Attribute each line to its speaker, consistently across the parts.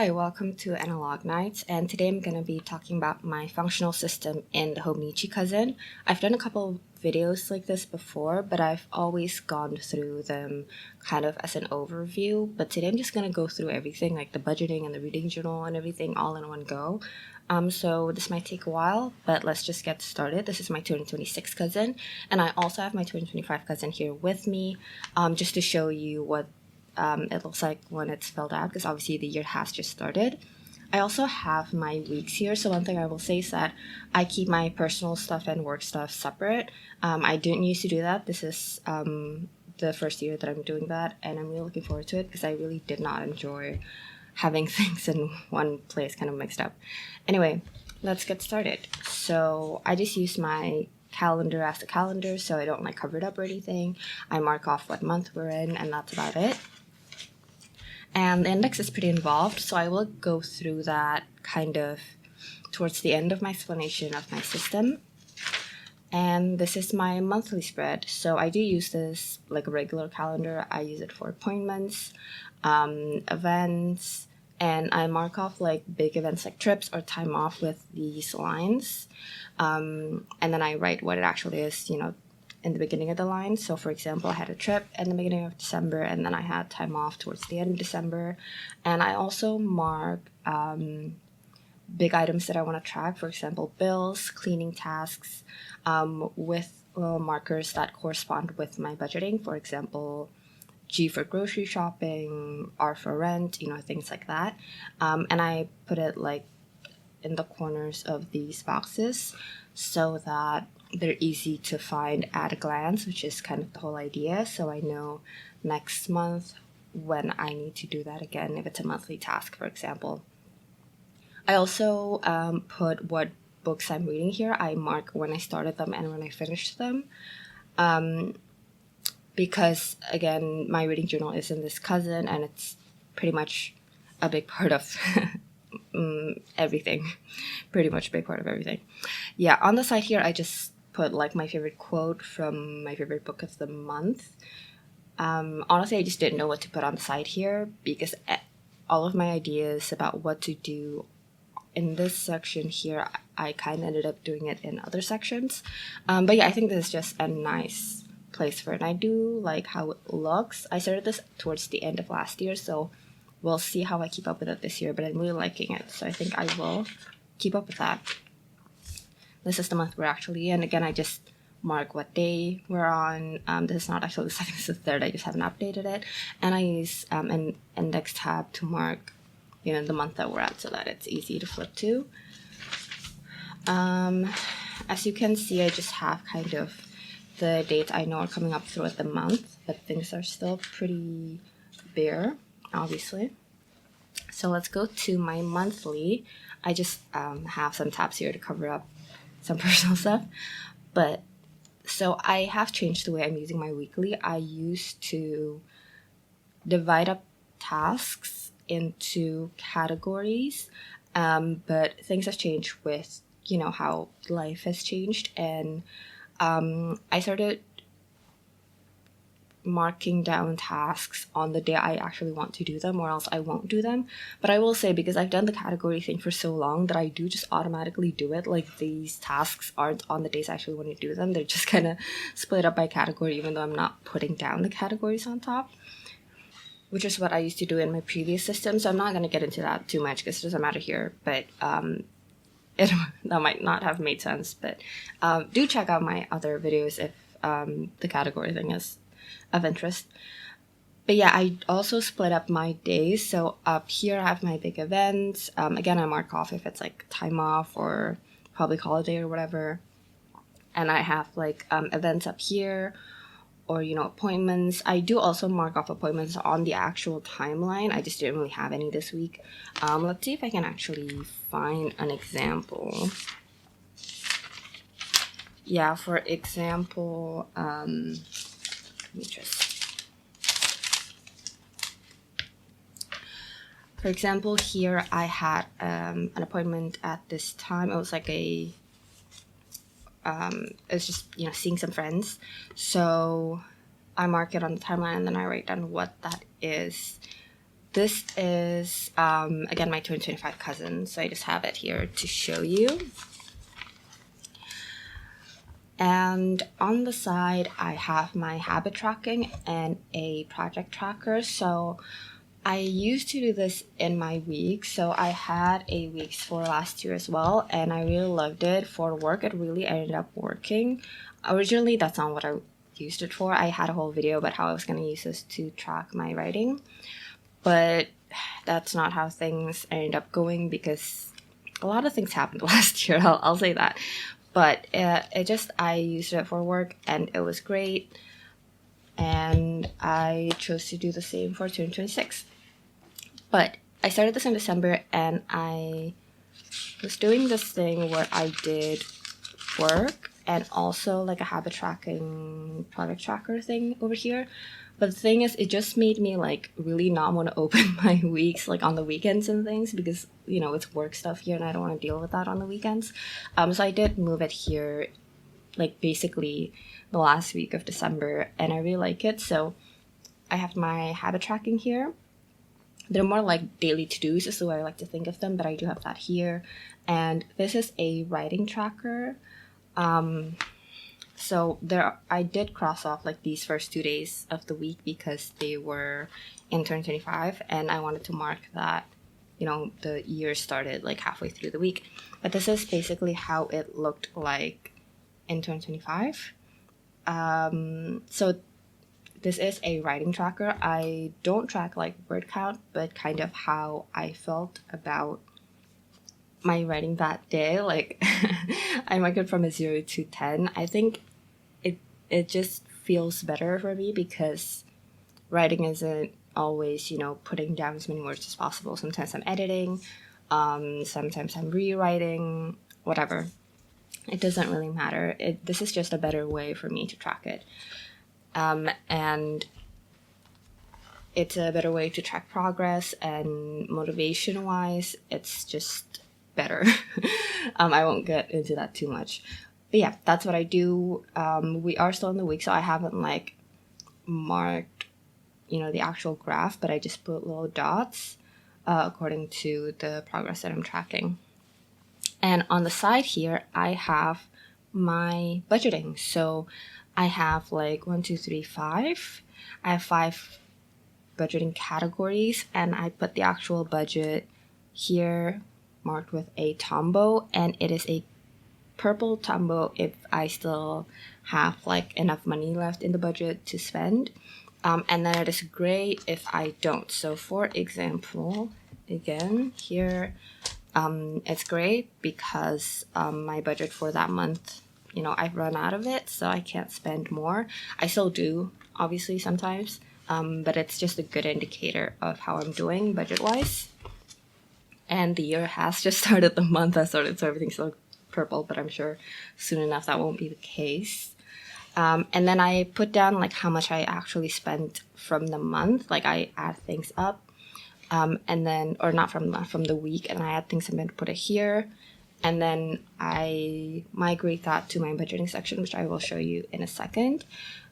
Speaker 1: Hi, welcome to Analog Nights, and today I'm going to be talking about my functional system in the Hobonichi Cousin. I've done a couple of videos like this before, but I've always gone through them kind of as an overview, but today I'm just going to go through everything, like the budgeting and the reading journal and everything all in one go. So this might take a while, but let's just get started. This is my 2026 cousin, and I also have my 2025 cousin here with me, just to show you what it looks like when it's filled out, because obviously the year has just started. I also have my weeks here, so one thing I will say is that I keep my personal stuff and work stuff separate. I didn't used to do that. This is the first year that I'm doing that, and I'm really looking forward to it because I really did not enjoy having things in one place kind of mixed up. Anyway, let's get started. So I just use my calendar as the calendar, so I don't like cover it up or anything. I mark off what month we're in, and that's about it. And the index is pretty involved, so I will go through that kind of towards the end of my explanation of my system. And this is my monthly spread. So I do use this like a regular calendar. I use it for appointments, events, and I mark off like big events like trips or time off with these lines. And then I write what it actually is, in the beginning of the line. So for example, I had a trip in the beginning of December, and then I had time off towards the end of December. And I also mark big items that I want to track, for example, bills, cleaning tasks, with little markers that correspond with my budgeting. For example, G for grocery shopping, R for rent, things like that. And I put it like in the corners of these boxes so that they're easy to find at a glance, which is kind of the whole idea. So I know next month when I need to do that again, if it's a monthly task, for example. I also put what books I'm reading here. I mark when I started them and when I finished them. Because, again, my reading journal is in this cousin, and it's pretty much a big part of everything. Pretty much a big part of everything. Yeah, on the side here, I just put like my favorite quote from my favorite book of the month. Honestly, I just didn't know what to put on the side here because all of my ideas about what to do in this section here, I kind of ended up doing it in other sections. But yeah, I think this is just a nice place for it. And I do like how it looks. I started this towards the end of last year, so we'll see how I keep up with it this year, but I'm really liking it, so I think I will keep up with that. This is the month we're actually in. Again, I just mark what day we're on. This is not actually the second, this is the third. I just haven't updated it. And I use an index tab to mark, the month that we're at so that it's easy to flip to. As you can see, I just have kind of the dates I know are coming up throughout the month, but things are still pretty bare, obviously. So let's go to my monthly. I just have some tabs here to cover up some personal stuff. But so I have changed the way I'm using my weekly. I used to divide up tasks into categories, but things have changed with, how life has changed. And I started marking down tasks on the day I actually want to do them, or else I won't do them. But I will say, because I've done the category thing for so long, that I do just automatically do it. Like, these tasks aren't on the days I actually want to do them. They're just kind of split up by category, even though I'm not putting down the categories on top, which is what I used to do in my previous system. So I'm not going to get into that too much because it doesn't matter here. But that might not have made sense. But do check out my other videos if the category thing is of interest. But yeah, I also split up my days. So up here I have my big events. Again, I mark off if it's like time off or public holiday or whatever. And I have like events up here, or appointments. I do also mark off appointments on the actual timeline. I just didn't really have any this week. Let's see if I can actually find an example. Yeah, for example, let me just, for example, here I had an appointment at this time. It was like it was just, seeing some friends. So I mark it on the timeline, and then I write down what that is. this is, again, my 2025 cousin, so I just have it here to show you. And on the side, I have my habit tracking and a project tracker. So I used to do this in my weeks. So I had a weeks for last year as well, and I really loved it. For work, it really ended up working. Originally, that's not what I used it for. I had a whole video about how I was going to use this to track my writing, but that's not how things ended up going because a lot of things happened last year. I'll say that. But I used it for work and it was great. And I chose to do the same for 2026. But I started this in December and I was doing this thing where I did work and also like a habit tracking product tracker thing over here. But the thing is, it just made me like really not want to open my weeks like on the weekends and things because, you know, it's work stuff here and I don't want to deal with that on the weekends. So I did move it here like basically the last week of December and I really like it. So I have my habit tracking here. They're more like daily to-dos is the way I like to think of them, but I do have that here. And this is a writing tracker. So I did cross off like these first 2 days of the week because they were in 2025 and I wanted to mark that, you know, the year started like halfway through the week. But this is basically how it looked like in 2025. So this is a writing tracker. I don't track like word count, but kind of how I felt about my writing that day. Like I mark it from a 0 to 10. I think it just feels better for me because writing isn't always, you know, putting down as many words as possible. Sometimes I'm editing, sometimes I'm rewriting, whatever. It doesn't really matter. This is just a better way for me to track it. And it's a better way to track progress and motivation wise, it's just better. I won't get into that too much. But yeah, that's what I do. We are still in the week, so I haven't like marked, you know, the actual graph, but I just put little dots according to the progress that I'm tracking. And on the side here, I have my budgeting. So I have like 1, 2, 3, 5. I have 5 budgeting categories, and I put the actual budget here marked with a tombow, and it is a purple tombow if I still have like enough money left in the budget to spend, and then it is gray if I don't. So for example, again here, it's gray because my budget for that month, you know, I've run out of it, so I can't spend more. I still do, obviously, sometimes, but it's just a good indicator of how I'm doing budget-wise. And the year has just started, the month has started, so everything's still purple, but I'm sure soon enough that won't be the case. And then I put down like how much I actually spent from the month, like I add things up. And then, or not from the week, and I add things and then put it here. And then I migrate that to my budgeting section, which I will show you in a second.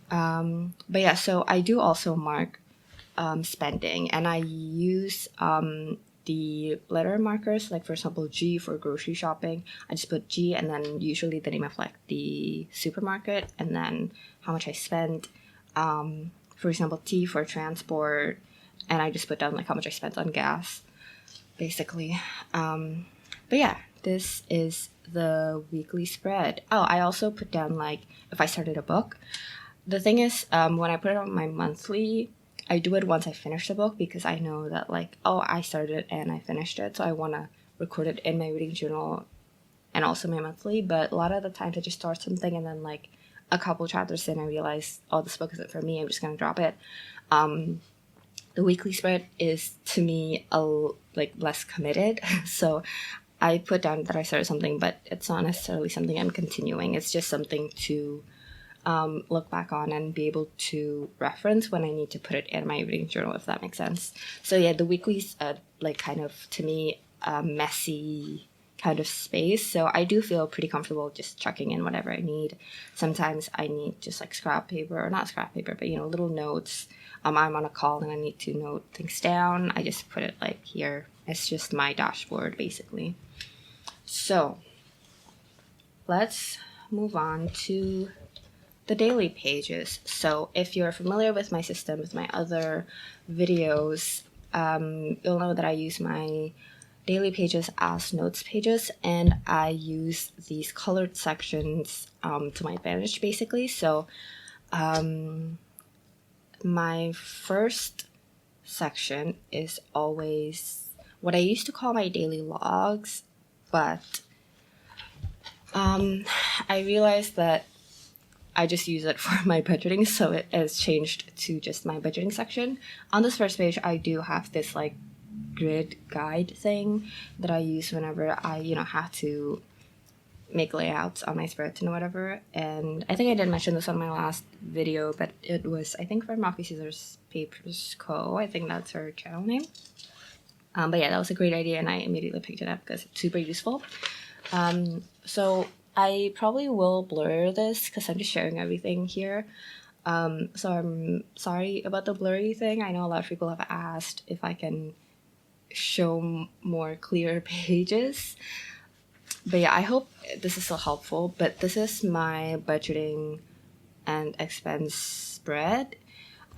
Speaker 1: But yeah, so I do also mark spending, and I use the letter markers, like for example, G for grocery shopping. I just put G and then usually the name of like the supermarket and then how much I spent. For example, T for transport, and I just put down like how much I spent on gas, basically. But yeah, this is the weekly spread. Oh, I also put down like if I started a book. The thing is, when I put it on my monthly, I do it once I finish the book because I know that like, oh, I started it and I finished it, so I want to record it in my reading journal and also my monthly. But a lot of the times I just start something and then like a couple chapters in I realize, oh, this book isn't for me, I'm just gonna drop it. The weekly spread is to me like less committed, so I put down that I started something, but it's not necessarily something I'm continuing. It's just something to look back on and be able to reference when I need to put it in my reading journal, if that makes sense. So yeah, the weekly's like kind of, to me, a messy kind of space, so I do feel pretty comfortable just chucking in whatever I need. Sometimes I need just like scrap paper, or not scrap paper, but little notes. I'm on a call and I need to note things down. I just put it like here. It's just my dashboard basically. So let's move on to the daily pages. So if you're familiar with my system, with my other videos, you'll know that I use my daily pages as notes pages, and I use these colored sections to my advantage basically. So my first section is always what I used to call my daily logs, but I realized that I just use it for my budgeting, so it has changed to just my budgeting section. On this first page, I do have this like grid guide thing that I use whenever I, have to make layouts on my spreads and whatever. And I think I did mention this on my last video, but it was, I think, from Rocky Scissors Papers Co. I think that's her channel name. But yeah, that was a great idea, and I immediately picked it up because it's super useful. So I probably will blur this because I'm just sharing everything here. So I'm sorry about the blurry thing. I know a lot of people have asked if I can show more clear pages. But yeah, I hope this is still helpful. But this is my budgeting and expense spread.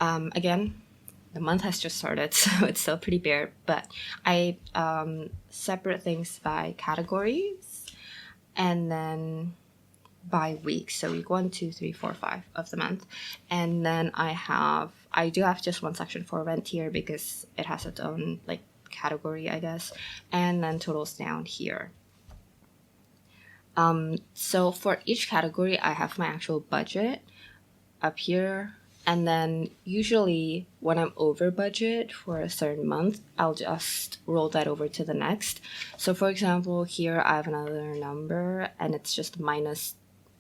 Speaker 1: Again, the month has just started, so it's still pretty bare. But I separate things by categories and then by week. So week 1, 2, 3, 4, 5 of the month. And then I do have just one section for rent here because it has its own like category, I guess. And then totals down here. So for each category, I have my actual budget up here. And then usually when I'm over budget for a certain month, I'll just roll that over to the next. So for example, here I have another number and it's just minus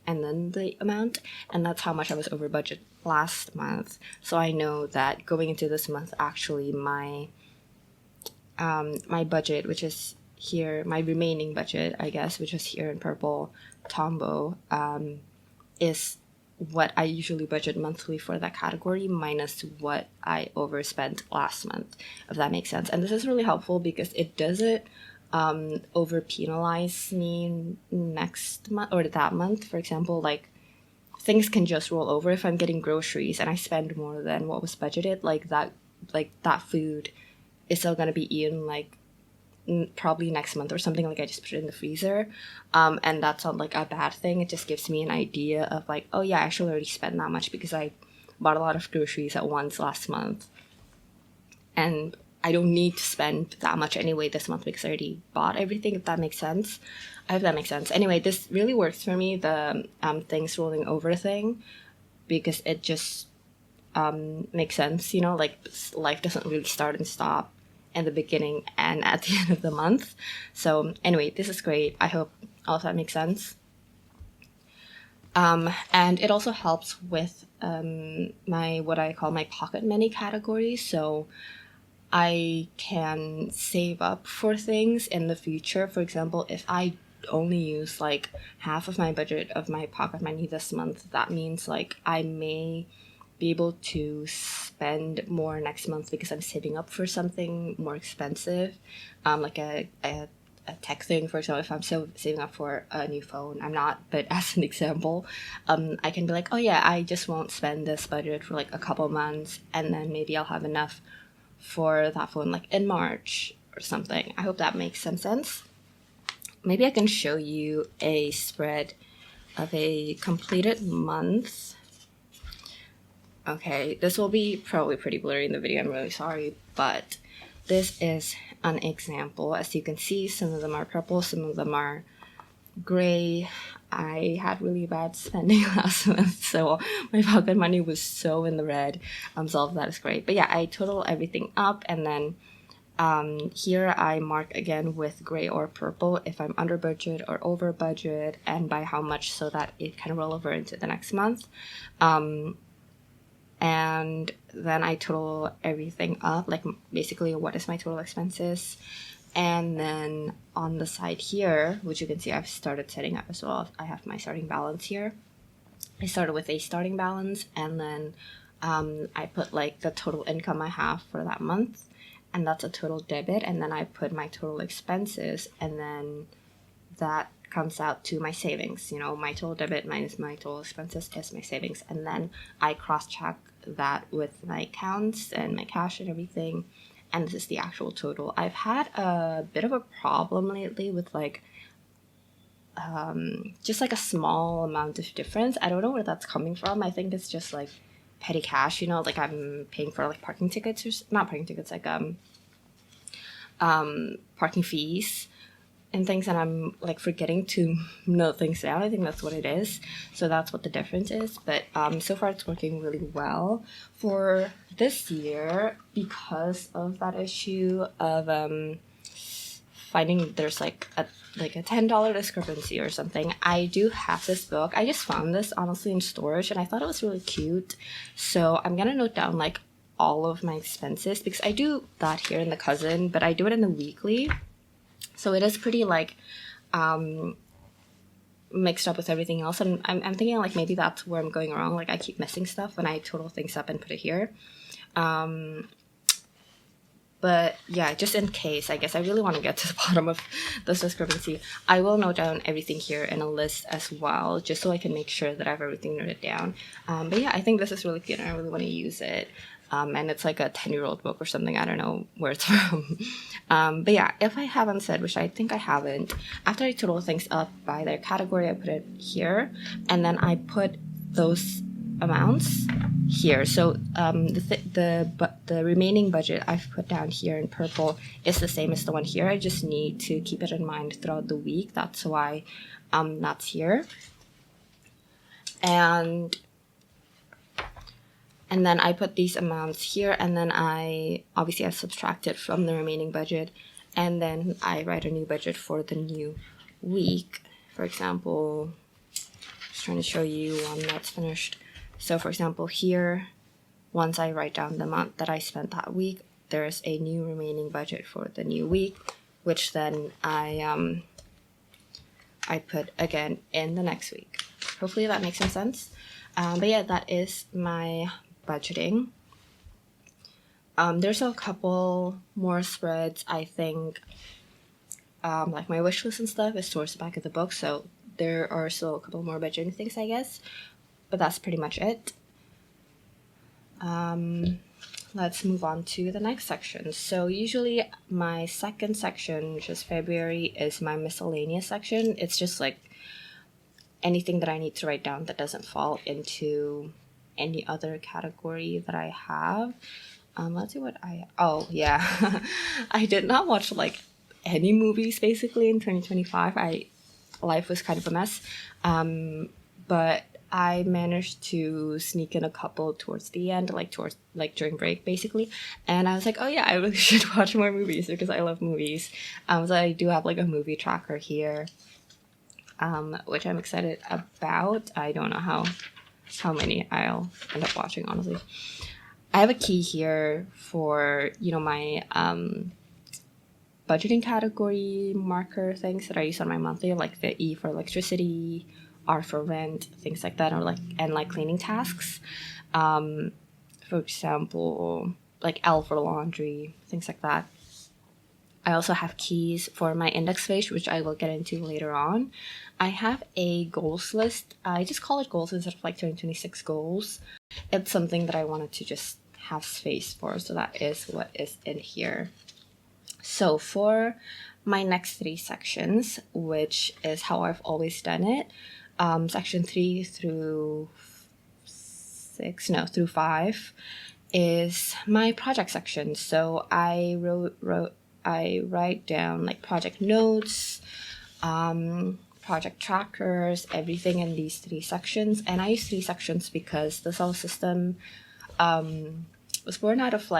Speaker 1: and then the amount. And that's how much I was over budget last month. So I know that going into this month, actually my budget, which is here, my remaining budget, I guess, which is here in purple, Tombow, is what I usually budget monthly for that category minus what I overspent last month, if that makes sense. And this is really helpful because it doesn't over penalize me next month or that month. For example, like things can just roll over if I'm getting groceries and I spend more than what was budgeted, like that food is still gonna be eaten like probably next month or something. Like I just put it in the freezer, and that's not like a bad thing. It just gives me an idea of like, oh yeah, I actually already spent that much because I bought a lot of groceries at once last month, and I don't need to spend that much anyway this month because I already bought everything, if that makes sense. I hope that makes sense. Anyway, this really works for me, the things rolling over thing, because it just makes sense, like life doesn't really start and stop in the beginning and at the end of the month. So anyway, this is great. I hope all of that makes sense. And it also helps with what I call my pocket money category. So I can save up for things in the future. For example, if I only use like half of my budget of my pocket money this month, that means like I may be able to spend more next month because I'm saving up for something more expensive, like a tech thing. For example, if I'm saving up for a new phone, I'm not, but as an example, I can be like, oh yeah, I just won't spend this budget for like a couple months, and then maybe I'll have enough for that phone like in March or something. I hope that makes some sense. Maybe I can show you a spread of a completed month. Okay, this will be probably pretty blurry in the video, I'm really sorry, but this is an example. As you can see, some of them are purple, some of them are gray. I had really bad spending last month, so my pocket money was so in the red, so all of that is great. But yeah, I total everything up, and then here I mark again with gray or purple if I'm under budget or over budget, and by how much, so that it can roll over into the next month. And then I total everything up, like basically what is my total expenses And then on the side here, which you can see I've started setting up as well, I have my starting balance here. I started with a starting balance, and then I put like the total income I have for that month, and that's a total debit. And then I put my total expenses, and then that comes out to my savings. My total debit minus my total expenses is my savings. And then I cross-check that with my accounts and my cash and everything. And this is the actual total. I've had a bit of a problem lately with just like a small amount of difference. I don't know where that's coming from. I think it's just like petty cash, like I'm paying for like parking tickets, or not parking tickets, like parking fees and things, and I'm like forgetting to note things down. I think that's what it is. So that's what the difference is. But so far it's working really well for this year because of that issue of finding there's like a $10 discrepancy or something. I do have this book. I just found this honestly in storage, and I thought it was really cute. So I'm gonna note down like all of my expenses, because I do that here in the Cousin, but I do it in the weekly. So it is pretty like mixed up with everything else. And I'm thinking like maybe that's where I'm going wrong. Like I keep missing stuff when I total things up and put it here. But yeah, just in case, I guess I really want to get to the bottom of this discrepancy. I will note down everything here in a list as well, just so I can make sure that I have everything noted down. But yeah, I think this is really cute, and I really want to use it. And it's like a 10-year-old book or something. I don't know where it's from. But yeah, if I haven't said, which I think I haven't, after I total things up by their category, I put it here. And then I put those amounts here. So the remaining budget I've put down here in purple is the same as the one here. I just need to keep it in mind throughout the week. That's why that's here. And then I put these amounts here, and then I subtract it from the remaining budget, and then I write a new budget for the new week. For example, just trying to show you one that's finished. So for example, here, once I write down the amount that I spent that week, there's a new remaining budget for the new week, which then I put again in the next week. Hopefully that makes some sense. But yeah, that is my budgeting. There's a couple more spreads. I think like my wish list and stuff is towards the back of the book, so there are still a couple more budgeting things, I guess, but that's pretty much it. Let's move on to the next section. So usually my second section, which is February, is my miscellaneous section. It's just like anything that I need to write down that doesn't fall into any other category that I have. Let's see what oh yeah. I did not watch like any movies basically in 2025. Life was kind of a mess. But I managed to sneak in a couple towards the end, towards during break basically. And I was like, oh yeah, I really should watch more movies because I love movies. So I do have like a movie tracker here, which I'm excited about. I don't know how many I'll end up watching, honestly. I have a key here for, my budgeting category marker things that I use on my monthly, like the E for electricity, R for rent, things like that, or and cleaning tasks. For example, like L for laundry, things like that. I also have keys for my index page, which I will get into later on. I have a goals list. I just call it goals instead of 2026 goals. It's something that I wanted to just have space for, so that is what is in here. So for my next 3 sections, which is how I've always done it, section 3 through 5 is my project section. So I write down project notes, project trackers, everything in these 3 sections. And I use 3 sections because the Solar System was born out of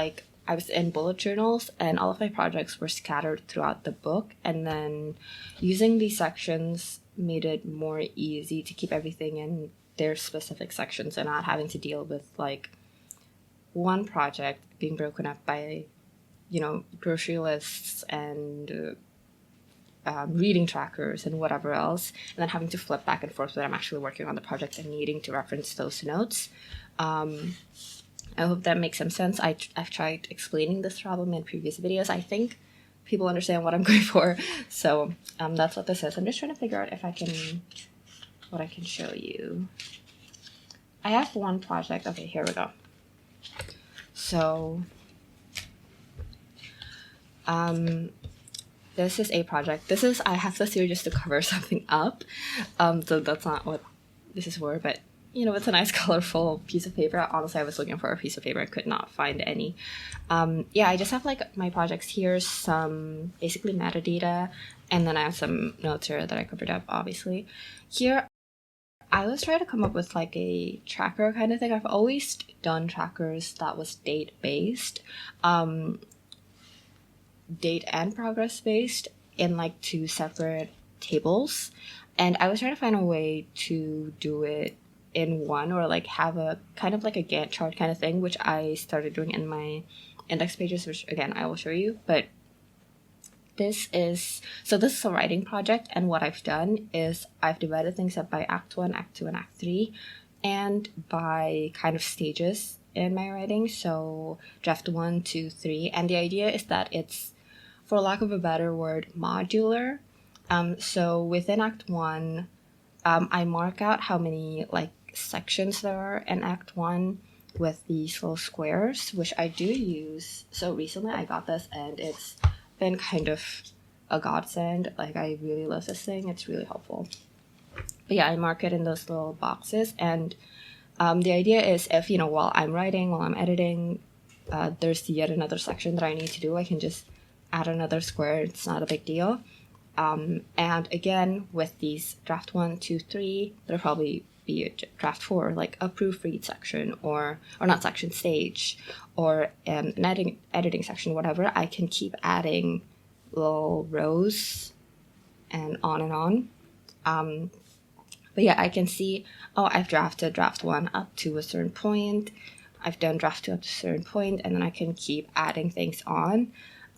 Speaker 1: I was in bullet journals, and all of my projects were scattered throughout the book, and then using these sections made it more easy to keep everything in their specific sections and not having to deal with one project being broken up by grocery lists and reading trackers and whatever else, and then having to flip back and forth when I'm actually working on the project and needing to reference those notes. I hope that makes some sense. I've tried explaining this problem in previous videos. I think people understand what I'm going for. So that's what this is. I'm just trying to figure out what I can show you. I have one project. Okay, here we go. So this is a project. I have this here just to cover something up. So that's not what this is for, but it's a nice colorful piece of paper. Honestly, I was looking for a piece of paper. I could not find any. I just have like my projects here, some basically metadata, and then I have some notes here that I covered up, obviously. Here, I was trying to come up with like a tracker kind of thing. I've always done trackers that was date-based, date and progress-based in like 2 separate tables. And I was trying to find a way to do it in one, or like have a kind of like a Gantt chart kind of thing, which I started doing in my index pages, which again I will show you. But this is a writing project, and what I've done is I've divided things up by Act 1, Act 2, and Act 3, and by kind of stages in my writing. So draft 1, 2, 3, and the idea is that it's, for lack of a better word, modular. So within Act 1, I mark out how many like sections there are in Act 1 with these little squares, which I do use. So recently I got this and it's been kind of a godsend. Like, I really love this thing. It's really helpful. But yeah, I mark it in those little boxes, and the idea is if, while I'm writing, while I'm editing, there's yet another section that I need to do, I can just add another square. It's not a big deal. And again, with these draft 1, 2, 3, there'll probably be a draft 4, like a proofread section, or not section, stage, or an editing section, whatever. I can keep adding little rows and on. But yeah, I can see, I've drafted draft 1 up to a certain point. I've done draft 2 up to a certain point, and then I can keep adding things on.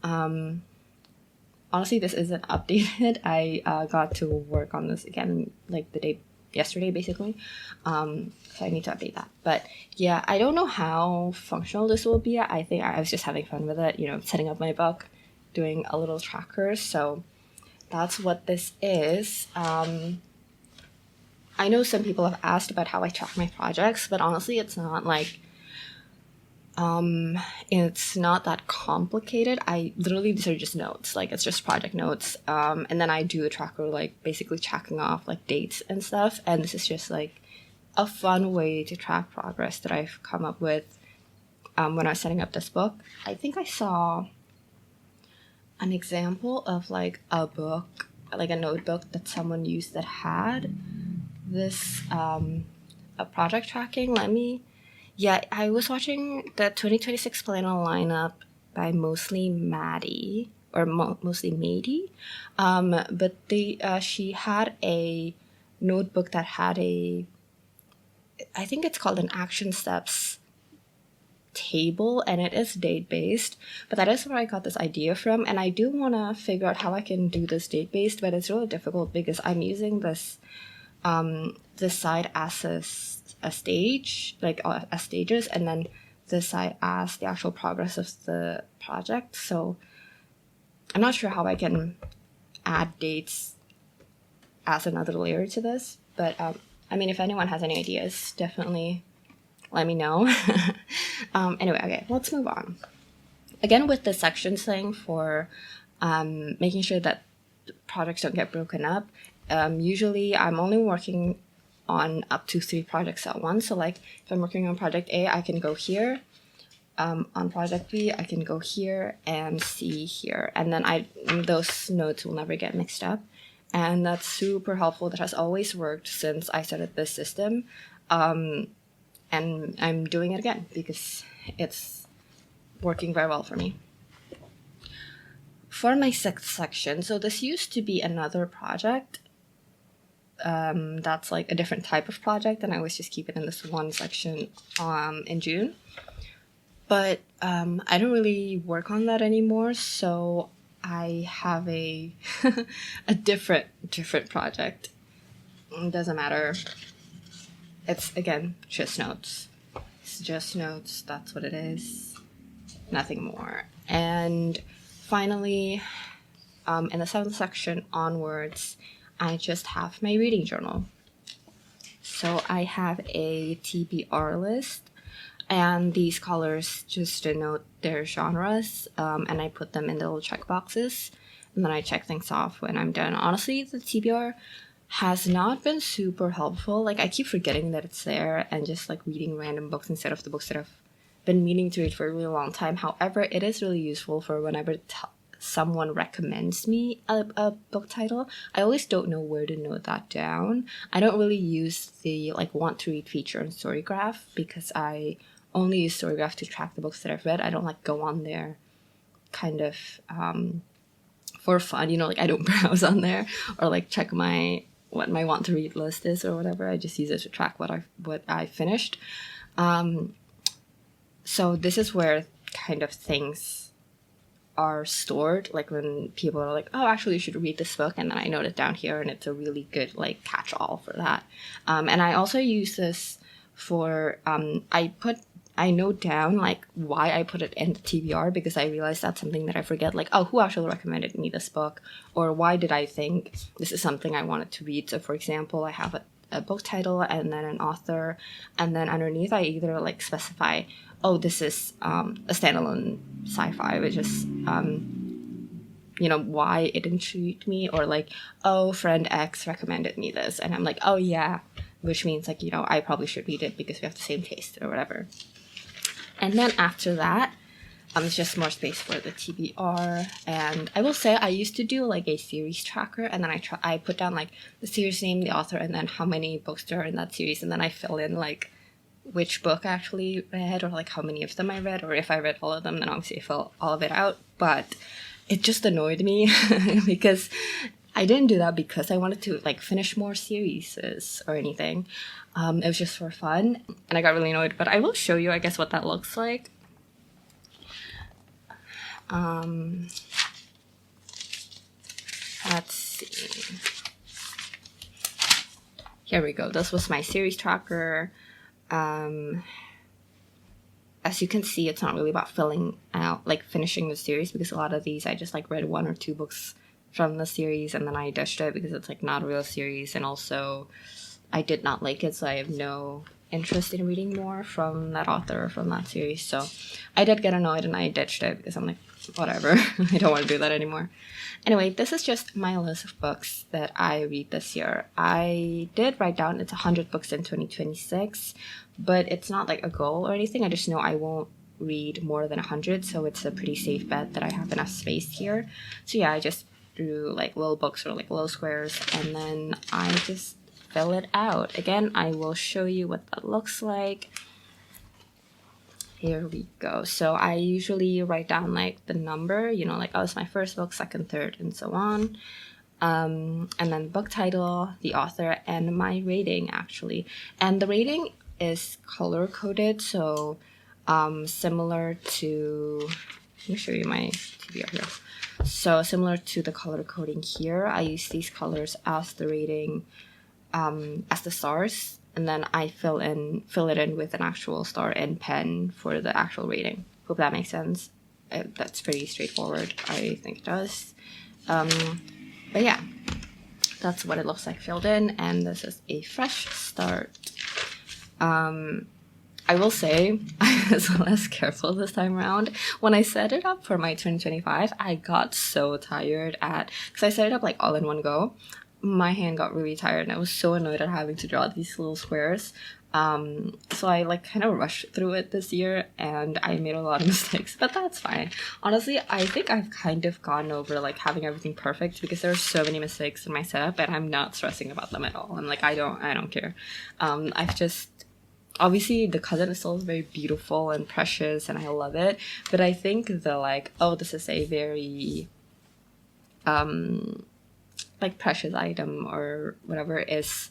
Speaker 1: Honestly, this isn't updated. I got to work on this again like yesterday, basically. So I need to update that. But yeah, I don't know how functional this will be. I think I was just having fun with it, setting up my book, doing a little tracker. So that's what this is. I know some people have asked about how I track my projects, but honestly, it's not like it's not that complicated. These are just notes, like it's just project notes, and then I do a tracker, like basically checking off like dates and stuff, and this is just like a fun way to track progress that I've come up with when I was setting up this book. I think I saw an example of like a book, like a notebook that someone used that had this a project tracking. I was watching the 2026 Planner lineup by mostly Maddie, or mostly Mady, but she had a notebook that had I think it's called an action steps table, and it is date-based, but that is where I got this idea from, and I do want to figure out how I can do this date-based, but it's really difficult because I'm using this side as a stage, like as stages, and then this side as the actual progress of the project. So I'm not sure how I can add dates as another layer to this, but if anyone has any ideas, definitely let me know. Anyway, okay, let's move on. Again, with the sections thing for making sure that projects don't get broken up, usually I'm only working on up to 3 projects at once. So like if I'm working on project A, I can go here. On project B, I can go here and C here. And then those notes will never get mixed up. And that's super helpful. That has always worked since I started this system. And I'm doing it again because it's working very well for me. For my 6th section, so this used to be another project. That's like a different type of project, and I always just keep it in this one section in June. But I don't really work on that anymore, so I have a a different project. It doesn't matter. It's again just notes. It's just notes. That's what it is. Nothing more. And finally, in the 7th section onwards, I just have my reading journal. So I have a TBR list, and these colors just denote their genres, and I put them in the little check boxes, and then I check things off when I'm done. Honestly, the TBR has not been super helpful. Like, I keep forgetting that it's there and just like reading random books instead of the books that I've been meaning to read for a really long time. However, it is really useful for whenever someone recommends me a book title. I always don't know where to note that down. I don't really use the like want to read feature on Storygraph because I only use Storygraph to track the books that I've read. I don't like go on there kind of for fun, you know, like I don't browse on there or like check what my want to read list is or whatever. I just use it to track what I finished. So this is where kind of things are stored, like when people are like, oh, actually you should read this book, and then I note it down here, and it's a really good like catch-all for that. And I also use this for I note down like why I put it in the TBR, because I realized that's something that I forget, like, oh, who actually recommended me this book, or why did I think this is something I wanted to read. So for example, I have a book title and then an author, and then underneath I either like specify, oh, this is a standalone sci-fi, which is you know, why it intrigued me, or like, oh, friend X recommended me this, and I'm like, oh yeah, which means like, you know, I probably should read it because we have the same taste or whatever. And then after that, it's just more space for the TBR. And I will say I used to do like a series tracker, and then I put down like the series name, the author, and then how many books there are in that series, and then I fill in like which book I actually read, or like how many of them I read, or if I read all of them, then obviously I fill all of it out. But it just annoyed me because I didn't do that because I wanted to like finish more series or anything. It was just for fun, and I got really annoyed. But I will show you, I guess, what that looks like. Let's see. Here we go. This was my series tracker. As you can see, it's not really about filling out, like finishing the series, because a lot of these I just like read 1 or 2 books from the series and then I ditched it because it's like not a real series, and also I did not like it, so I have no interest in reading more from that author or from that series. So I did get annoyed and I ditched it because I'm like, whatever, I don't want to do that anymore. Anyway, this is just my list of books that I read this year. I did write down it's 100 books in 2026, but it's not like a goal or anything. I just know I won't read more than 100, so it's a pretty safe bet that I have enough space here. So yeah, I just drew like little books or like little squares, and then I just fill it out. Again, I will show you what that looks like. Here we go. So I usually write down like the number, you know, like, oh, it's my first book, second, third, and so on. And then book title, the author, and my rating actually. And the rating is color coded, so similar to, let me show you my TBR here. So similar to the color coding here, I use these colors as the rating, as the stars, and then I fill it in with an actual star in pen for the actual rating. Hope that makes sense. That's pretty straightforward. I think it does. But yeah, that's what it looks like filled in, and this is a fresh start. I will say I was less careful this time around. When I set it up for my 2025, I got so tired because I set it up like all in one go. My hand got really tired and I was so annoyed at having to draw these little squares. So I like kind of rushed through it this year and I made a lot of mistakes, but that's fine. Honestly, I think I've kind of gone over like having everything perfect because there are so many mistakes in my setup and I'm not stressing about them at all. I'm like, I don't care. I've just, obviously the cousin is still very beautiful and precious and I love it, but I think the like, oh, this is a very like precious item or whatever is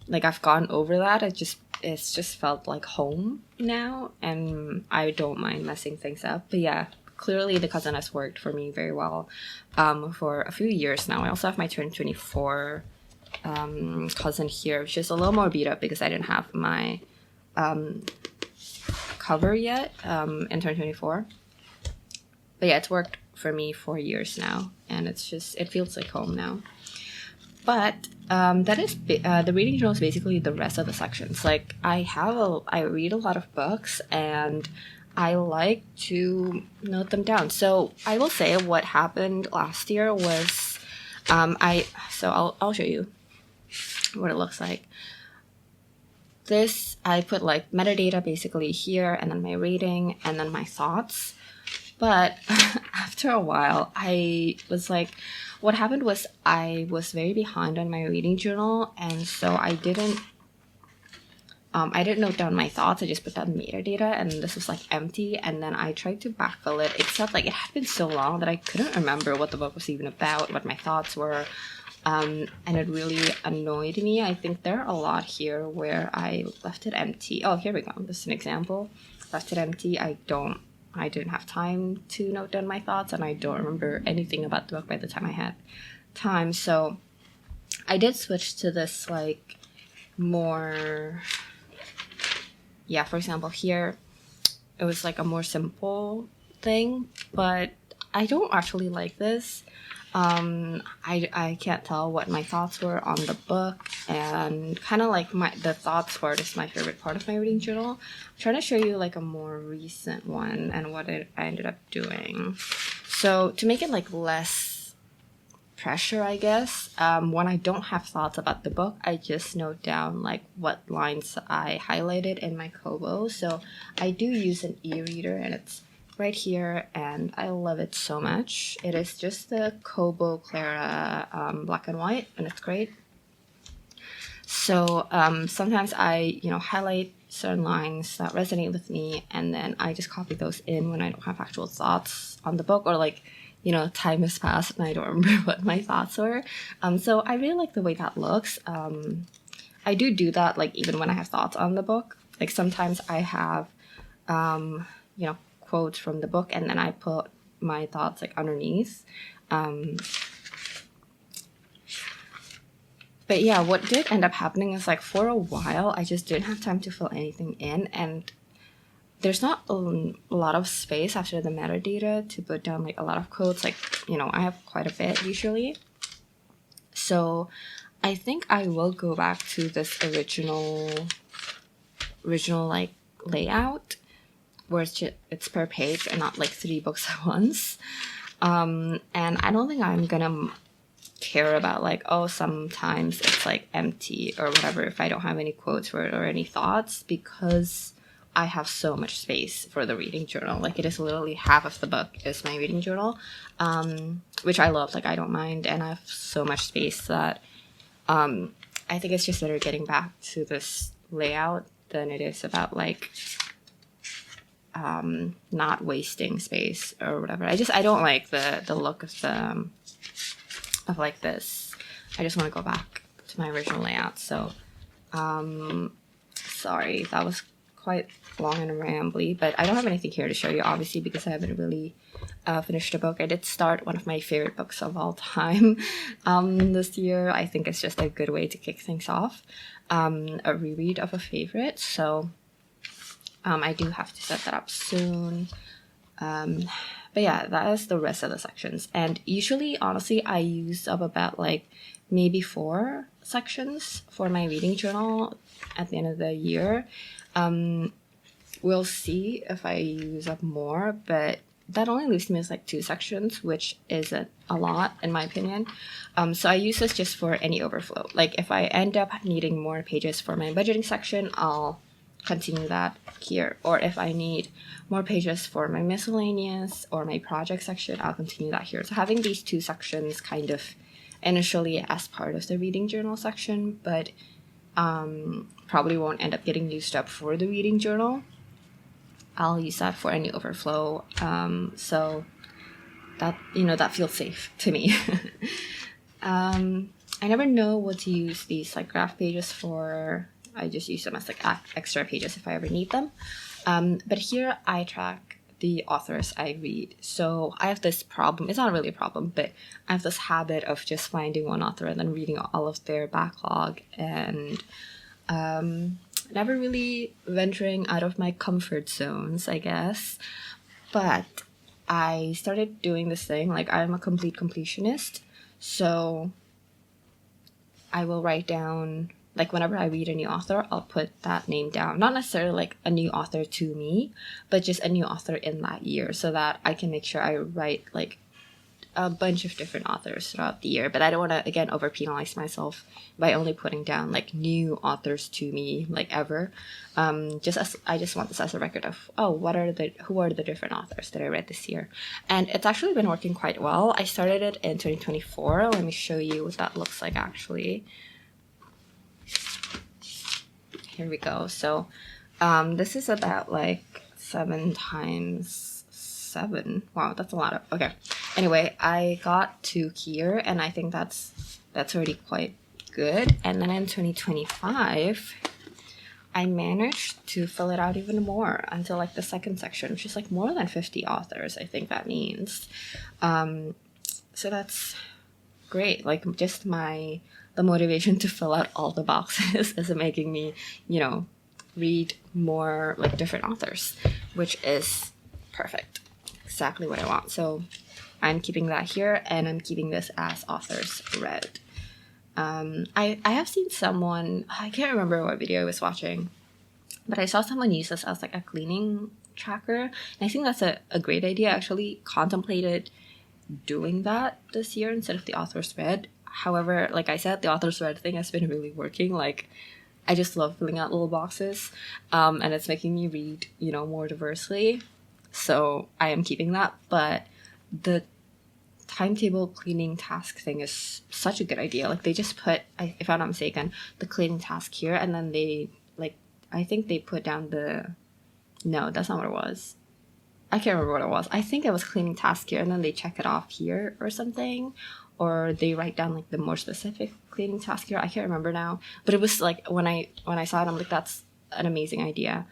Speaker 1: like, I've gone over that. I just it's just felt like home now, and I don't mind messing things up. But yeah, clearly the cousin has worked for me very well for a few years now. I also have my 2024 cousin here, which is a little more beat up because I didn't have my cover yet in 2024. But yeah, it's worked for me for years now, and it feels like home now. But that is the reading journal is basically the rest of the sections. Like I read a lot of books, and I like to note them down. So I will say what happened last year was I'll show you what it looks like. This, I put like metadata basically here, and then my rating, and then my thoughts. But after a while, I was like, what happened was I was very behind on my reading journal, and so I didn't note down my thoughts. I just put down metadata, and this was like empty. And then I tried to backfill it, except like it had been so long that I couldn't remember what the book was even about, what my thoughts were. And it really annoyed me. I think there are a lot here where I left it empty. Oh, here we go. This is an example. Left it empty. I didn't have time to note down my thoughts, and I don't remember anything about the book by the time I had time. So I did switch to this like more, yeah, for example, here it was like a more simple thing, but I don't actually like this. I can't tell what my thoughts were on the book, and kind of like the thoughts part is my favorite part of my reading journal. I'm trying to show you like a more recent one and what I ended up doing. So to make it like less pressure, I guess, when I don't have thoughts about the book, I just note down like what lines I highlighted in my Kobo. So I do use an e-reader, and it's right here, and I love it so much. It is just the Kobo Clara black and white, and it's great. So sometimes I highlight certain lines that resonate with me, and then I just copy those in when I don't have actual thoughts on the book, or like time has passed and I don't remember what my thoughts were. So I really like the way that looks. I do that like even when I have thoughts on the book. Like sometimes I have quotes from the book, and then I put my thoughts like underneath. But yeah, what did end up happening is like for a while I just didn't have time to fill anything in, and there's not a lot of space after the metadata to put down like a lot of quotes. Like I have quite a bit usually, so I think I will go back to this original like layout, where it's per page and not like 3 books at once. And I don't think I'm gonna care about like, oh, sometimes it's like empty or whatever if I don't have any quotes for it or any thoughts, because I have so much space for the reading journal. Like it is literally half of the book is my reading journal, which I love. Like I don't mind, and I have so much space that I think it's just better getting back to this layout than it is about like not wasting space or whatever. I don't like the look of like this. I just want to go back to my original layout. So sorry, that was quite long and rambly, but I don't have anything here to show you, obviously, because I haven't really finished a book. I did start one of my favorite books of all time this year. I think it's just a good way to kick things off, a reread of a favorite. So I do have to set that up soon. But yeah, that is the rest of the sections. And usually, honestly, I use up about like maybe 4 sections for my reading journal at the end of the year. We'll see if I use up more, but that only leaves me with like 2 sections, which isn't a lot in my opinion. So I use this just for any overflow. Like if I end up needing more pages for my budgeting section, I'll continue that here. Or if I need more pages for my miscellaneous or my project section, I'll continue that here. So having these 2 sections kind of initially as part of the reading journal section, but probably won't end up getting used up for the reading journal. I'll use that for any overflow. So that, that feels safe to me. I never know what to use these like graph pages for I just use them as like extra pages if I ever need them. But here I track the authors I read. So I have this problem. It's not really a problem, but I have this habit of just finding one author and then reading all of their backlog, and never really venturing out of my comfort zones, I guess. But I started doing this thing, like I'm a complete completionist. So I will write down, like whenever I read a new author, I'll put that name down. Not necessarily like a new author to me, but just a new author in that year, so that I can make sure I write like a bunch of different authors throughout the year. But I don't want to, again, over penalize myself by only putting down like new authors to me, like ever. I just want this as a record of, oh, who are the different authors that I read this year. And it's actually been working quite well. I started it in 2024. Let me show you what that looks like actually. Here we go. So this is about like 7 times 7. Wow, that's a lot of, okay. Anyway, I got to here, and I think that's already quite good. And then in 2025, I managed to fill it out even more until like the second section, which is like more than 50 authors, I think that means. So that's great. Like just the motivation to fill out all the boxes is making me, read more like different authors, which is perfect. Exactly what I want. So I'm keeping that here, and I'm keeping this as authors read. I have seen someone, I can't remember what video I was watching, but I saw someone use this as like a cleaning tracker. And I think that's a great idea. I actually contemplated doing that this year instead of the authors read. However, like I said, the authors read thing has been really working. Like I just love filling out little boxes, and it's making me read, more diversely. So I am keeping that. But the timetable cleaning task thing is such a good idea. Like they just put, if I'm not mistaken, the cleaning task here, and then they I think they put down no, that's not what it was. I can't remember what it was. I think it was cleaning task here, and then they check it off here or something, or they write down like the more specific cleaning task here. I can't remember now, but it was like when I saw it, I'm like, that's an amazing idea.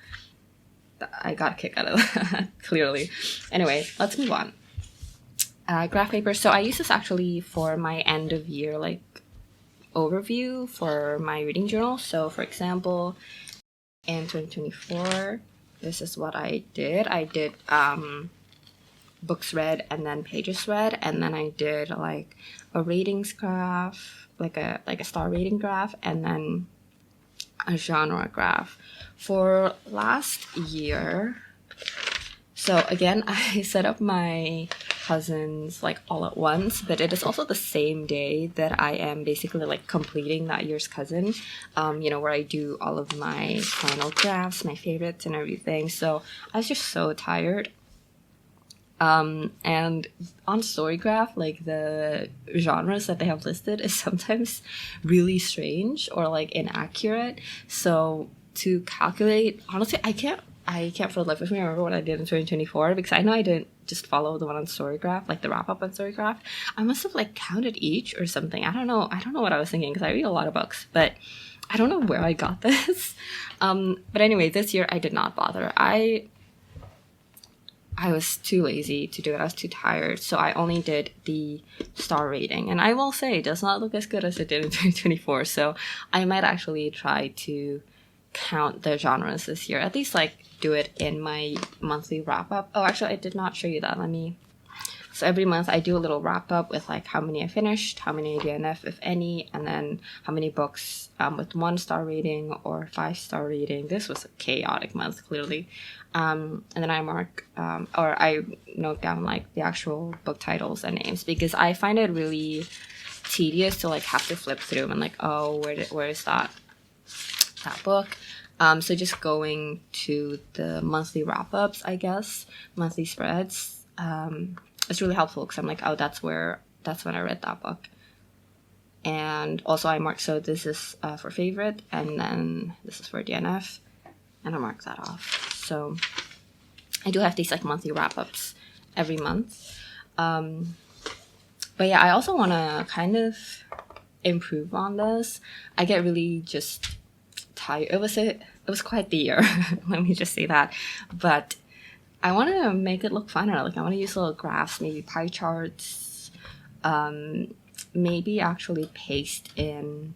Speaker 1: I got a kick out of that, clearly. Anyway, let's move on. Graph paper. So I use this actually for my end of year overview for my reading journal. So for example, in 2024, this is what I did. I did books read and then pages read, and then I did like a ratings graph, like a star rating graph, and then a genre graph. For last year, so again, I set up my cousins like all at once, but it is also the same day that I am basically like completing that year's cousin, where I do all of my final drafts, my favorites and everything. So I was just so tired. And on Storygraph, like the genres that they have listed is sometimes really strange or like inaccurate. So to calculate, honestly, I can't for the life of me remember what I did in 2024, because I know I didn't just follow the one on Storygraph, like the wrap up on Storygraph. I must have like counted each or something. I don't know what I was thinking, because I read a lot of books, but I don't know where I got this. But anyway, this year I did not bother. I was too lazy to do it. I was too tired. So I only did the star rating. And I will say it does not look as good as it did in 2024. So I might actually try to count the genres this year. At least like do it in my monthly wrap up. Oh, actually I did not show you that. So every month I do a little wrap up with like how many I finished, how many DNF if any, and then how many books with 1-star rating or 5-star rating. This was a chaotic month, clearly. And then I mark or I note down like the actual book titles and names, because I find it really tedious to like have to flip through and like, oh, where is that book? So just going to the monthly wrap-ups, I guess, monthly spreads, it's really helpful, because I'm like, oh, that's when I read that book. And also I mark, so this is for favorite, and then this is for DNF, and I mark that off. So I do have these like monthly wrap-ups every month. But yeah, I also want to kind of improve on this. I get really just tired. It was quite the year. Let me just say that. But I want to make it look funner. Like I want to use little graphs, maybe pie charts, maybe actually paste in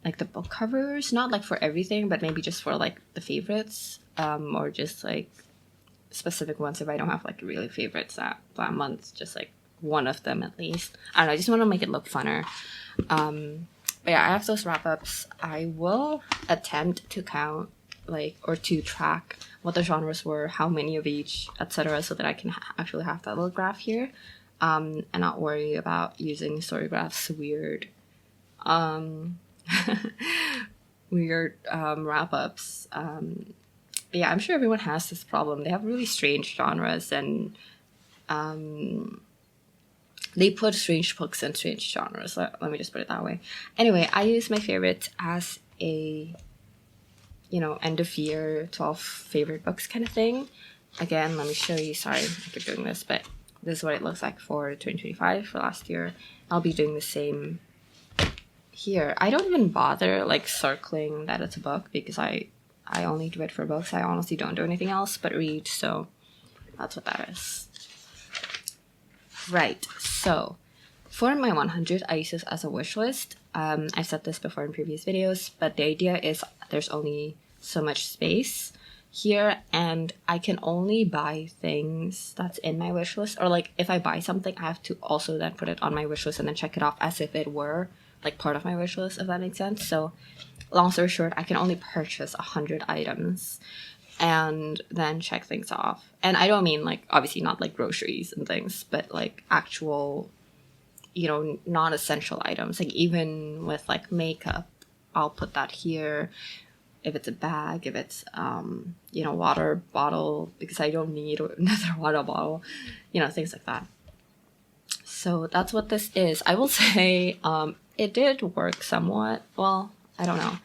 Speaker 1: like the book covers, not like for everything, but maybe just for like the favorites, or just like specific ones if I don't have like really favorites that month, just like one of them at least. I don't know, I just want to make it look funner. But yeah, I have those wrap-ups. I will attempt to count like or to track what the genres were, how many of each, etc., so that I can actually have that little graph here, and not worry about using Storygraph's weird wrap-ups. But yeah, I'm sure everyone has this problem. They have really strange genres, and they put strange books in strange genres. Let me just put it that way. Anyway, I use my favorites as a, end of year 12 favorite books kind of thing. Again, let me show you. Sorry, I keep doing this, but this is what it looks like for 2025 for last year. I'll be doing the same here. I don't even bother like circling that it's a book because I only do it for books. I honestly don't do anything else but read, so that's what that is. Right, so for my 100, I use this as a wish list. I've said this before in previous videos, but the idea is there's only so much space here, and I can only buy things that's in my wish list, or like if I buy something, I have to also then put it on my wish list and then check it off as if it were like part of my wish list, if that makes sense. So long story short, I can only purchase 100 items and then check things off. And I don't mean like, obviously not like groceries and things, but like actual, non-essential items. Like even with like makeup, I'll put that here. If it's a bag, if it's, water bottle, because I don't need another water bottle, things like that. So that's what this is. I will say it did work somewhat. Well, I don't know.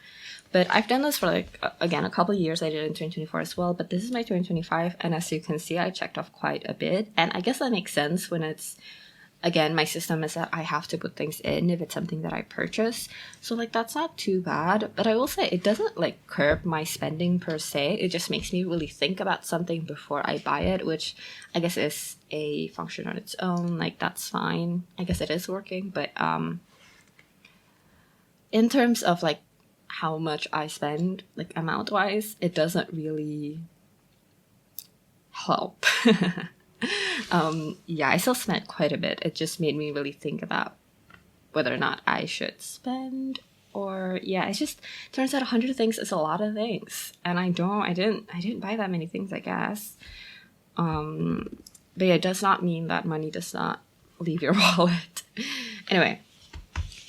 Speaker 1: But I've done this for like, again, a couple of years. I did it in 2024 as well. But this is my 2025. And as you can see, I checked off quite a bit. And I guess that makes sense when it's, again, my system is that I have to put things in if it's something that I purchase. So like, that's not too bad. But I will say it doesn't like curb my spending per se. It just makes me really think about something before I buy it, which I guess is a function on its own. Like, that's fine. I guess it is working. But in terms of like, how much I spend, like amount wise, it doesn't really help. Yeah, I still spent quite a bit. It just made me really think about whether or not I should spend, or yeah, it just turns out 100 things is a lot of things, and I didn't buy that many things, I guess. But yeah, it does not mean that money does not leave your wallet. Anyway,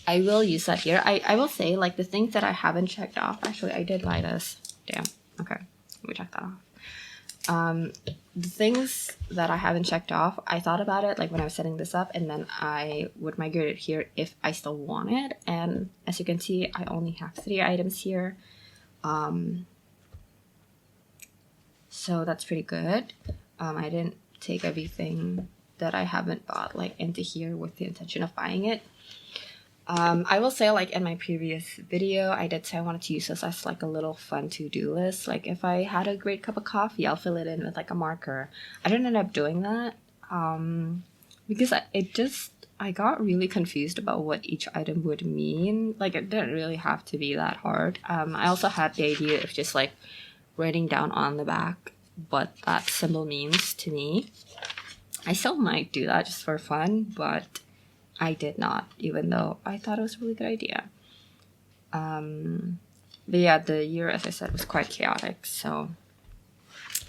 Speaker 1: I will use that here. I will say, like, the things that I haven't checked off. Actually, I did buy this. Damn. Okay. Let me check that off. The things that I haven't checked off, I thought about it, like, when I was setting this up, and then I would migrate it here if I still want it. And as you can see, I only have 3 items here. So that's pretty good. I didn't take everything that I haven't bought, like, into here with the intention of buying it. I will say, like, in my previous video, I did say I wanted to use this as, like, a little fun to-do list. Like, if I had a great cup of coffee, I'll fill it in with, like, a marker. I didn't end up doing that, because I got really confused about what each item would mean. Like, it didn't really have to be that hard. I also had the idea of just, like, writing down on the back what that symbol means to me. I still might do that just for fun, but I did not, even though I thought it was a really good idea. But yeah, the year, as I said, was quite chaotic. So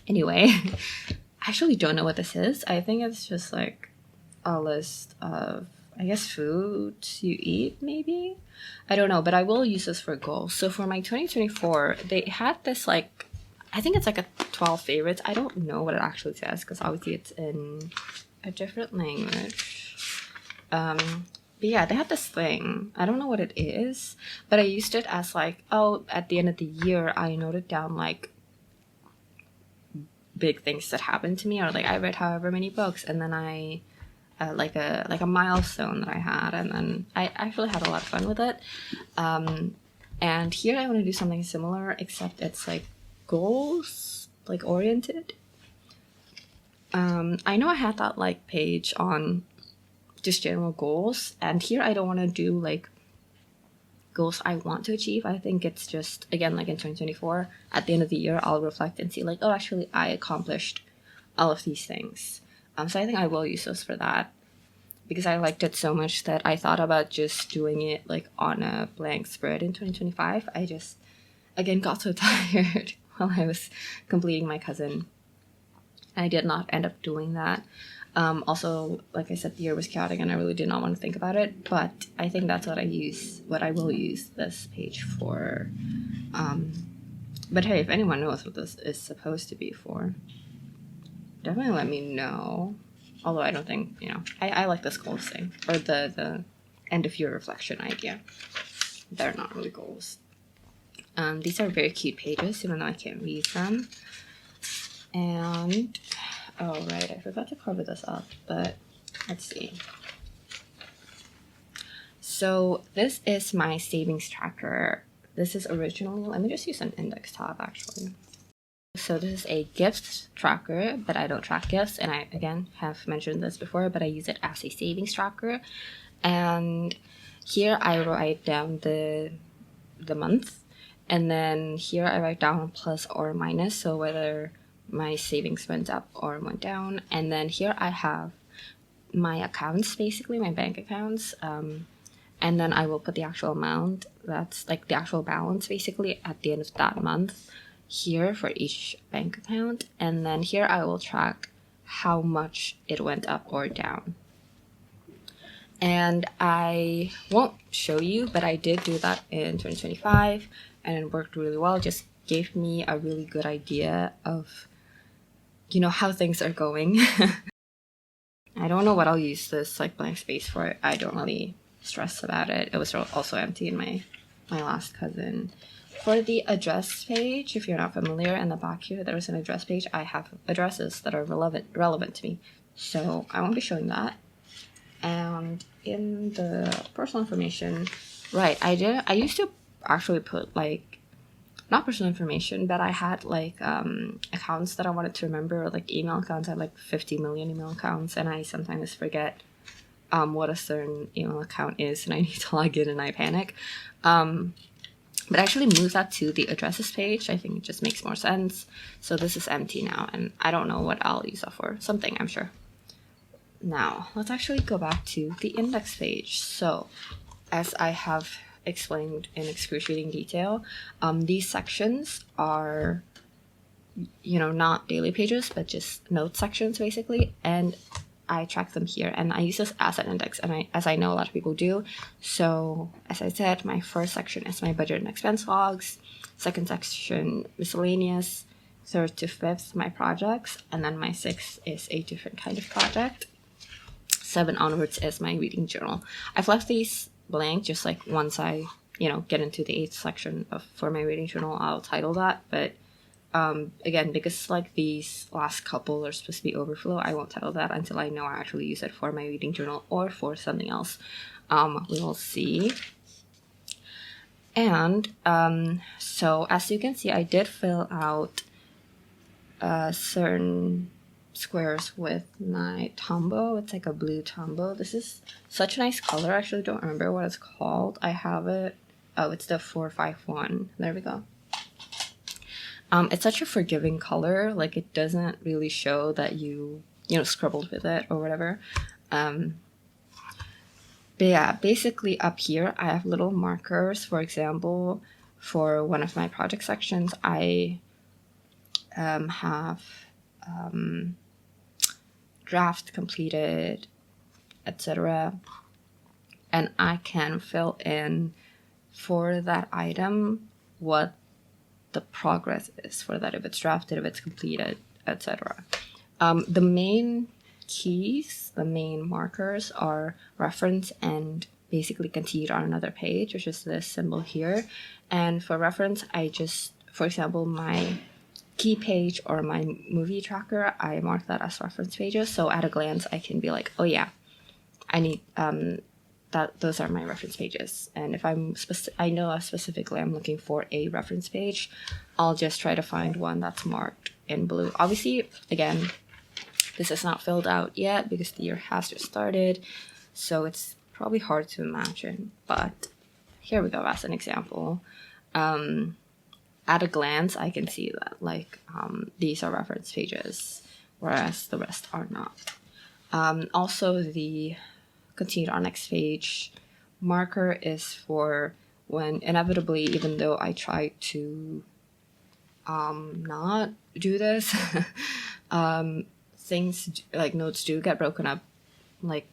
Speaker 1: anyway, I actually don't know what this is. I think it's just like a list of, I guess, foods you eat, maybe? I don't know, but I will use this for goals. So for my 2024, they had this, like, I think it's like a 12 favorites. I don't know what it actually says, because obviously it's in a different language. But yeah, they have this thing. I don't know what it is, but I used it as like, oh, at the end of the year, I noted down like big things that happened to me, or like I read however many books, and then I like a milestone that I had, and then I actually had a lot of fun with it. And here I want to do something similar, except it's like goals, like oriented. I know I had that like page on just general goals, and here I don't want to do like goals I want to achieve. I think it's just, again, like in 2024, at the end of the year, I'll reflect and see like, oh, actually I accomplished all of these things. So I think I will use those for that, because I liked it so much that I thought about just doing it like on a blank spread in 2025. I just, again, got so tired while I was completing my cousin. I did not end up doing that. Also, like I said, the year was chaotic and I really did not want to think about it, but I think that's what I will use this page for. But hey, if anyone knows what this is supposed to be for, definitely let me know. Although I don't think, I like this goals thing, or the end of year reflection idea. They're not really goals. These are very cute pages, even though I can't read them. And, oh right, I forgot to cover this up, but let's see. So this is my savings tracker. This is originally, let me just use an index tab actually. So this is a gifts tracker, but I don't track gifts, and I, again, have mentioned this before, but I use it as a savings tracker. And here I write down the month, and then here I write down plus or minus, so whether my savings went up or went down. And then here I have my accounts, basically my bank accounts, and then I will put the actual amount, that's like the actual balance basically at the end of that month here for each bank account. And then here I will track how much it went up or down. And I won't show you, but I did do that in 2025 and it worked really well. It just gave me a really good idea of how things are going. I don't know what I'll use this like blank space for. I don't really stress about it. It was also empty in my last cousin. For the address page, if you're not familiar, in the back here there is an address page. I have addresses that are relevant to me, so I won't be showing that. And in the personal information, right, I used to actually put like, not personal information, but I had like accounts that I wanted to remember, like email accounts. I had like 50 million email accounts, and I sometimes forget what a certain email account is, and I need to log in and I panic. But I actually moved that to the addresses page. I think it just makes more sense. So this is empty now, and I don't know what I'll use that for. Something, I'm sure. Now, let's actually go back to the index page. So, as I have explained in excruciating detail, these sections are, not daily pages, but just note sections basically, and I track them here, and I use this as an index, and as I know a lot of people do. So as I said, my first section is my budget and expense logs, second section miscellaneous, third to fifth my projects, and then my sixth is a different kind of project. 7 onwards is my reading journal. I've left these blank, just like once I get into the 8th section for my reading journal, I'll title that. But again, because like these last couple are supposed to be overflow, I won't title that until I know I actually use it for my reading journal or for something else. We will see. And so as you can see, I did fill out certain squares with my Tombow. It's like a blue Tombow. This is such a nice color. I actually don't remember what it's called. I have it. Oh, it's the 451. There we go. It's such a forgiving color. Like, it doesn't really show that you scribbled with it or whatever. But yeah, basically up here I have little markers. For example, for one of my project sections, I have draft completed, etc. And I can fill in for that item what the progress is for that, if it's drafted, if it's completed, etc. The main keys, the main markers are reference and basically continued on another page, which is this symbol here. And for reference, I just, for example, my key page or my movie tracker, I mark that as reference pages. So at a glance, I can be like, oh yeah, I need those are my reference pages. And if I know specifically I'm looking for a reference page, I'll just try to find one that's marked in blue. Obviously, again, this is not filled out yet because the year has just started, so it's probably hard to imagine, but here we go as an example. At a glance, I can see that these are reference pages, whereas the rest are not. Also, the continue to our next page marker is for when inevitably, even though I try to not do this, things like notes do get broken up, like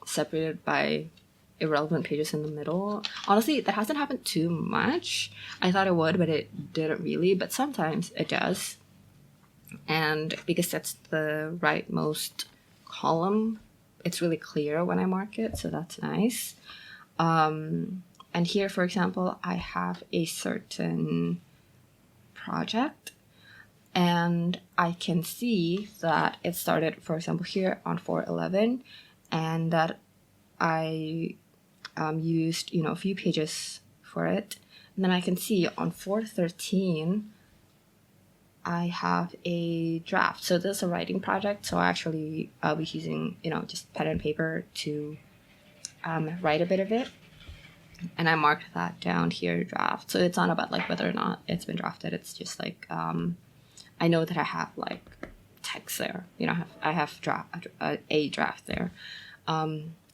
Speaker 1: separated by irrelevant pages in the middle. Honestly, that hasn't happened too much. I thought it would, but it didn't really, but sometimes it does. And because that's the rightmost column, it's really clear when I mark it, so that's nice. And here, for example, I have a certain project, and I can see that it started, for example, here on 4/11, and that I used, a few pages for it. And then I can see on 4/13, I have a draft. So this is a writing project. So I'll be using, just pen and paper to write a bit of it. And I marked that down here, draft. So it's not about whether or not it's been drafted. It's just I know that I have text there. I have a draft there.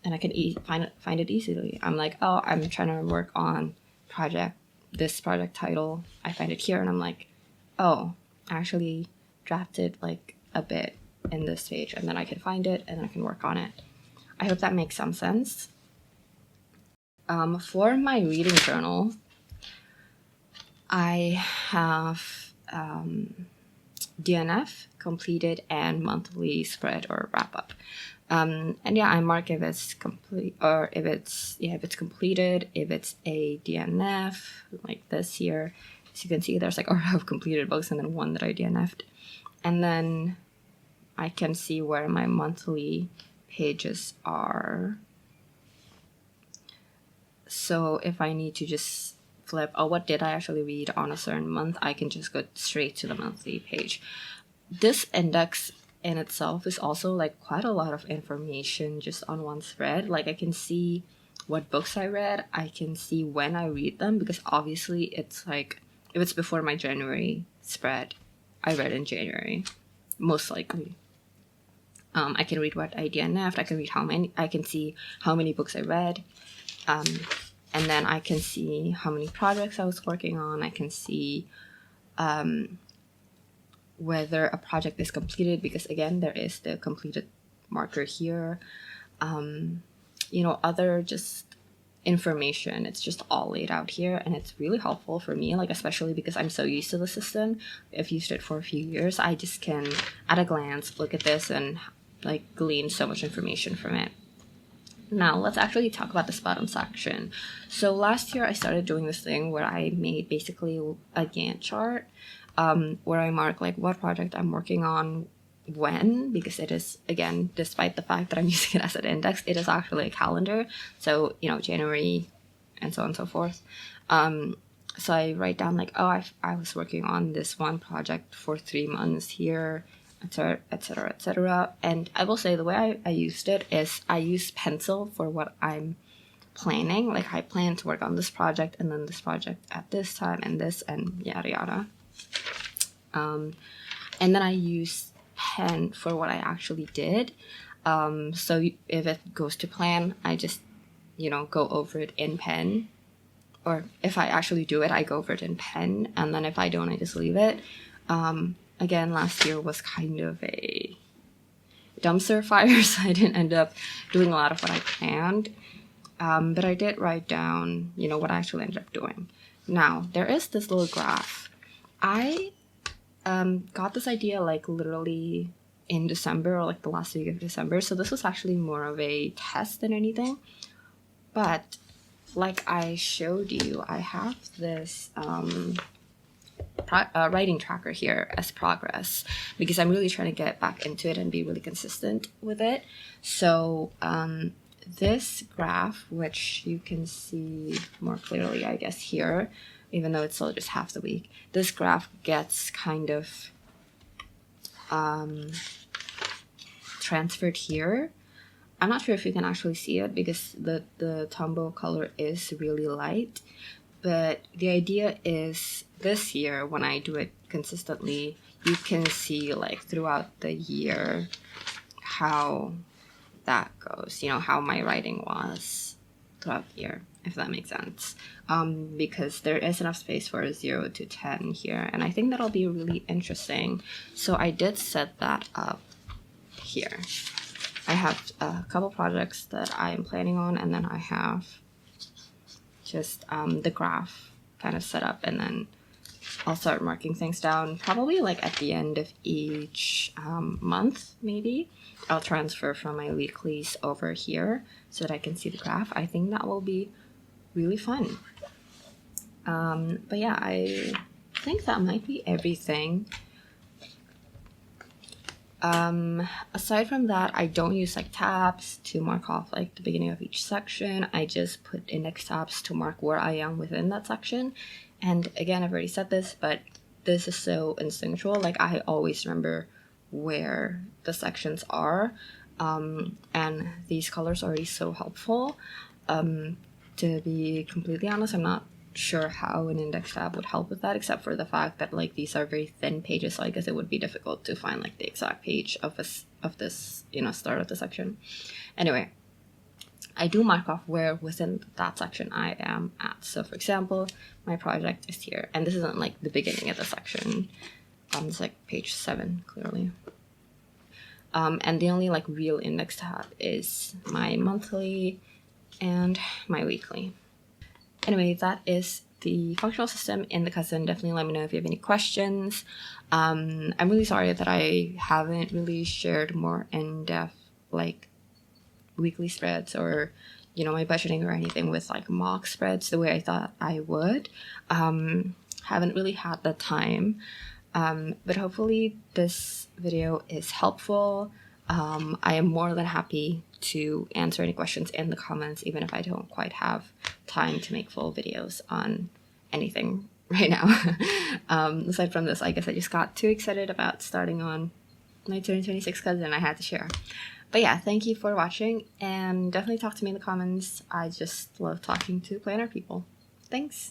Speaker 1: And I can find it easily. I'm I'm trying to work on this project title. I find it here, and I'm like, oh, I actually drafted a bit in this page, and then I can find it, and then I can work on it. I hope that makes some sense. For my reading journal, I have DNF, completed, and monthly spread or wrap up. And yeah, I mark if it's complete, or if it's completed, if it's a DNF, like this here. As you can see, there's a row of completed books and then one that I DNF'd. And then I can see where my monthly pages are. So if I need to just flip, what did I actually read on a certain month, I can just go straight to the monthly page. This index in itself is also quite a lot of information just on one thread. I can see what books I read, I can see when I read them, because obviously it's if it's before my January spread, I read in January, most likely. I can read what I DNF'd, I can see how many books I read, and then I can see how many projects I was working on. I can see whether a project is completed, because again, there is the completed marker here. Other just information, it's just all laid out here, and it's really helpful for me, especially because I'm so used to the system. I've used it for a few years. I just can at a glance look at this and glean so much information from it. Now let's actually talk about this bottom section. So last year I started doing this thing where I made basically a Gantt chart, where I mark what project I'm working on when, because it is, again, despite the fact that I'm using it as an index, it is actually a calendar. So, January and so on and so forth. So I write down I was working on this one project for 3 months here, etc., etc., etc. And I will say the way I used it is I used pencil for what I'm planning. I plan to work on this project and then this project at this time and this and yada yada. And then I use pen for what I actually did. So if it goes to plan, I just, go over it in pen. Or if I actually do it, I go over it in pen. And then if I don't, I just leave it. Again, last year was kind of a dumpster fire, so I didn't end up doing a lot of what I planned. But I did write down, what I actually ended up doing. Now, there is this little graph. I got this idea literally in December, or the last week of December. So this was actually more of a test than anything. But I showed you, I have this writing tracker here as progress, because I'm really trying to get back into it and be really consistent with it. So this graph, which you can see more clearly, I guess, here, even though it's still just half the week, this graph gets kind of transferred here. I'm not sure if you can actually see it because the Tombow color is really light, but the idea is this year when I do it consistently, you can see like throughout the year how that goes, you know, how my writing was throughout the year, if that makes sense. Because there is enough space for 0 to 10 here, and I think that'll be really interesting. So I did set that up here. I have a couple projects that I'm planning on, and then I have just the graph kind of set up, and then I'll start marking things down probably like at the end of each month. Maybe I'll transfer from my weeklies over here so that I can see the graph. I think that will be really fun. But yeah, I think that might be everything. Aside from that, I don't use like tabs to mark off like the beginning of each section. I just put index tabs to mark where I am within that section. And again, I've already said this, but this is so instinctual. Like I always remember where the sections are. And these colors are already so helpful. To be completely honest, I'm not sure how an index tab would help with that, except for the fact that like these are very thin pages, so I guess it would be difficult to find like the exact page of this, you know, start of the section. Anyway, I do mark off where within that section I am at. So for example, my project is here, and this isn't like the beginning of the section. It's like page 7 clearly. And the only like real index tab is my monthly and my weekly. Anyway, that is the functional system in the Cousin. Definitely let me know if you have any questions. I'm really sorry that I haven't really shared more in-depth like weekly spreads or, you know, my budgeting or anything with like mock spreads the way I thought I would. Haven't really had the time. But hopefully this video is helpful. I am more than happy to answer any questions in the comments, even if I don't quite have time to make full videos on anything right now. Aside from this, I guess I just got too excited about starting on my 2026 Cousin I had to share. But yeah, thank you for watching, and definitely talk to me in the comments. I just love talking to planner people. Thanks!